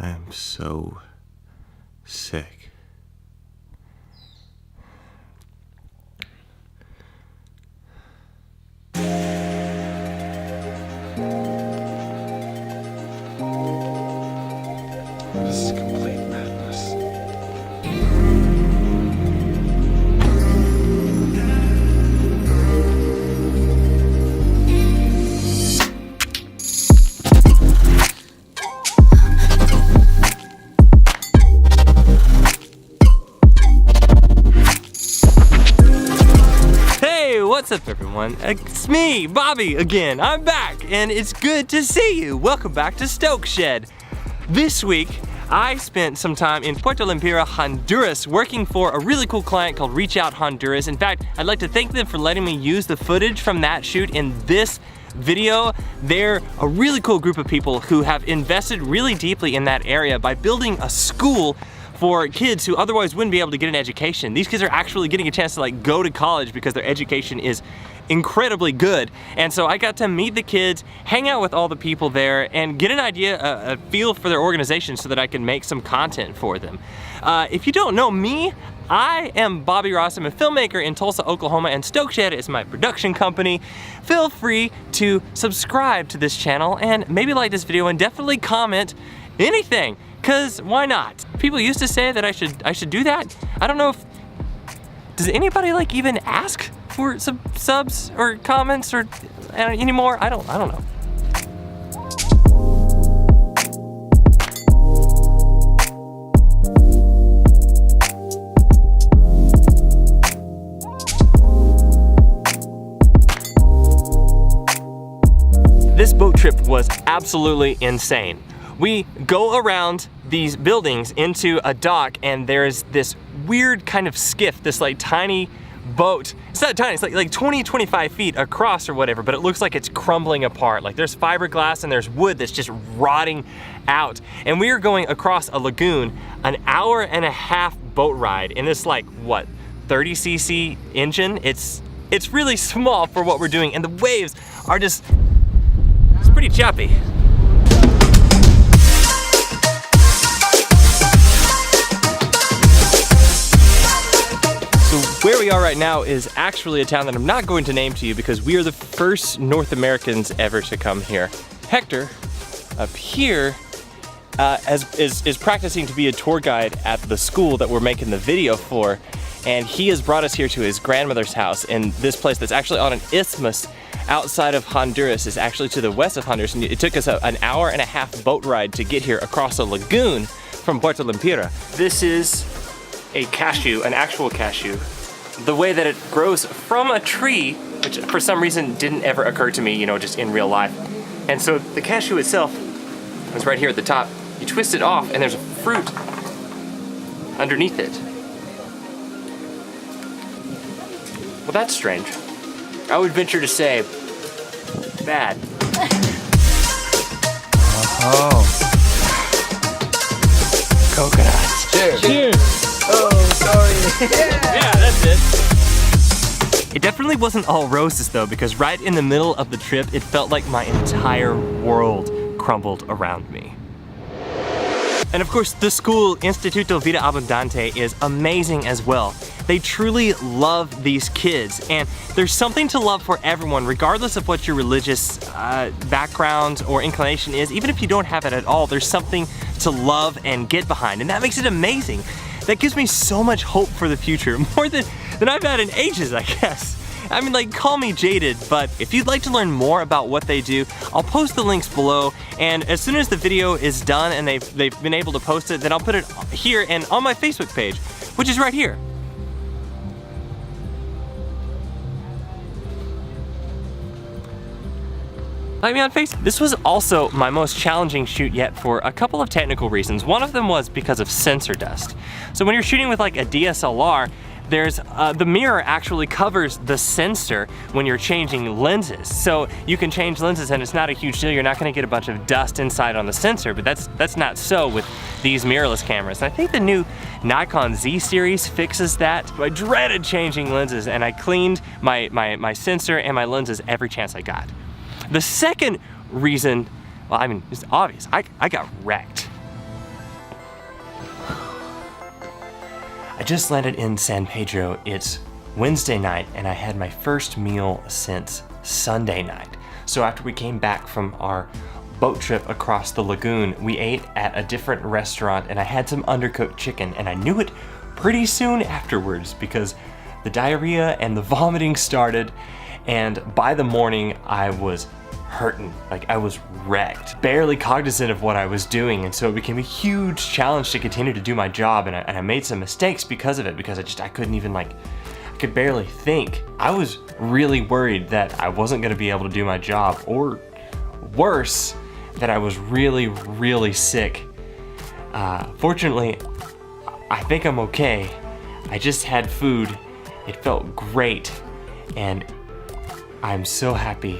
I am so sick. This is complete madness. What's up everyone? It's me, Bobby, again. I'm back and it's good to see you. Welcome back to Stoke Shed. This week, I spent some time in Puerto Lempira, Honduras, working for a really cool client called Reach Out Honduras. In fact, I'd like to thank them for letting me use the footage from that shoot in this video. They're a really cool group of people who have invested really deeply in that area by building a school for kids who otherwise wouldn't be able to get an education. These kids are actually getting a chance to go to college because their education is incredibly good. And so I got to meet the kids, hang out with all the people there, and get an idea, a feel for their organization so that I can make some content for them. If you don't know me, I am Bobby Ross. I'm a filmmaker in Tulsa, Oklahoma, and Stoke Shed is my production company. Feel free to subscribe to this channel and maybe like this video and definitely comment anything. Cause why not? People used to say that I should do that. I don't know if, does anybody even ask for some subs or comments or anymore? I don't know. This boat trip was absolutely insane. We go around these buildings into a dock and there's this weird kind of skiff, this tiny boat. It's not tiny, it's like 20, 25 feet across or whatever, but it looks like it's crumbling apart. There's fiberglass and there's wood that's just rotting out. And we are going across a lagoon, an hour-and-a-half boat ride in this 30cc engine. It's really small for what we're doing and the waves are it's pretty choppy. Where we are right now is actually a town that I'm not going to name to you because we are the first North Americans ever to come here. Hector, up here, is practicing to be a tour guide at the school that we're making the video for, and he has brought us here to his grandmother's house in this place that's actually on an isthmus outside of Honduras. Is actually to the west of Honduras, and it took us an hour-and-a-half boat ride to get here across a lagoon from Puerto Lempira. This is a cashew, an actual cashew. The way that it grows from a tree, which for some reason didn't ever occur to me, just in real life. And so the cashew itself is right here at the top. You twist it off and there's a fruit underneath it. Well, that's strange. I would venture to say, bad. Oh. Coconuts. Cheers. Cheers. Oh, sorry. Yeah, that's it. It definitely wasn't all roses though, because right in the middle of the trip, it felt like my entire world crumbled around me. And of course, the school, Instituto Vida Abundante, is amazing as well. They truly love these kids, and there's something to love for everyone, regardless of what your religious background or inclination is. Even if you don't have it at all, there's something to love and get behind, and that makes it amazing. That gives me so much hope for the future, more than I've had in ages, I guess. I mean, call me jaded, but if you'd like to learn more about what they do, I'll post the links below, and as soon as the video is done and they've been able to post it, then I'll put it here and on my Facebook page, which is right here. Like me on Facebook. This was also my most challenging shoot yet for a couple of technical reasons. One of them was because of sensor dust. So when you're shooting with a DSLR, there's the mirror actually covers the sensor when you're changing lenses. So you can change lenses and it's not a huge deal. You're not gonna get a bunch of dust inside on the sensor, but that's not so with these mirrorless cameras. And I think the new Nikon Z series fixes that. I dreaded changing lenses and I cleaned my sensor and my lenses every chance I got. The second reason, well, I mean, it's obvious. I got wrecked. I just landed in San Pedro. It's Wednesday night, and I had my first meal since Sunday night. So after we came back from our boat trip across the lagoon, we ate at a different restaurant, and I had some undercooked chicken, and I knew it pretty soon afterwards because the diarrhea and the vomiting started, and by the morning I was hurting, like I was wrecked, barely cognizant of what I was doing, and so it became a huge challenge to continue to do my job, and I made some mistakes because of it, because I couldn't even I could barely think. I was really worried that I wasn't gonna be able to do my job, or worse, that I was really, really sick. Fortunately, I think I'm okay. I just had food, it felt great, and I'm so happy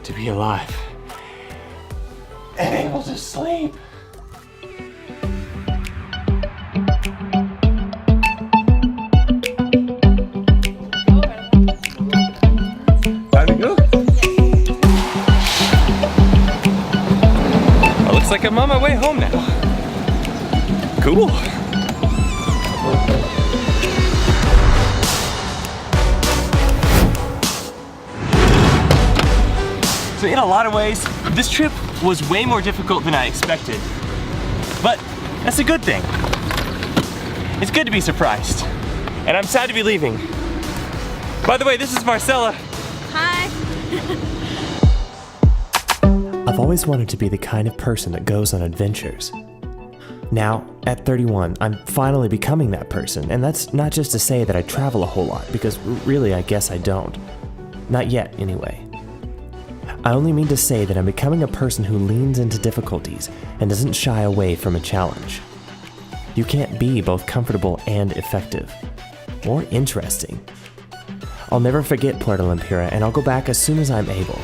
to be alive and able to sleep. Time to go? Well, looks like I'm on my way home now. Cool. So in a lot of ways, this trip was way more difficult than I expected. But that's a good thing. It's good to be surprised. And I'm sad to be leaving. By the way, this is Marcella. Hi. I've always wanted to be the kind of person that goes on adventures. Now, at 31, I'm finally becoming that person, and that's not just to say that I travel a whole lot, because really I guess I don't. Not yet, anyway. I only mean to say that I'm becoming a person who leans into difficulties and doesn't shy away from a challenge. You can't be both comfortable and effective. Or interesting. I'll never forget Puerto Lempira, and I'll go back as soon as I'm able.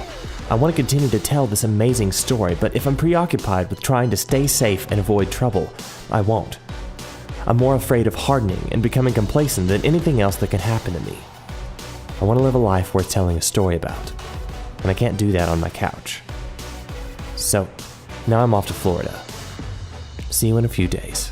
I want to continue to tell this amazing story, but if I'm preoccupied with trying to stay safe and avoid trouble, I won't. I'm more afraid of hardening and becoming complacent than anything else that can happen to me. I want to live a life worth telling a story about, and I can't do that on my couch. So, now I'm off to Florida. See you in a few days.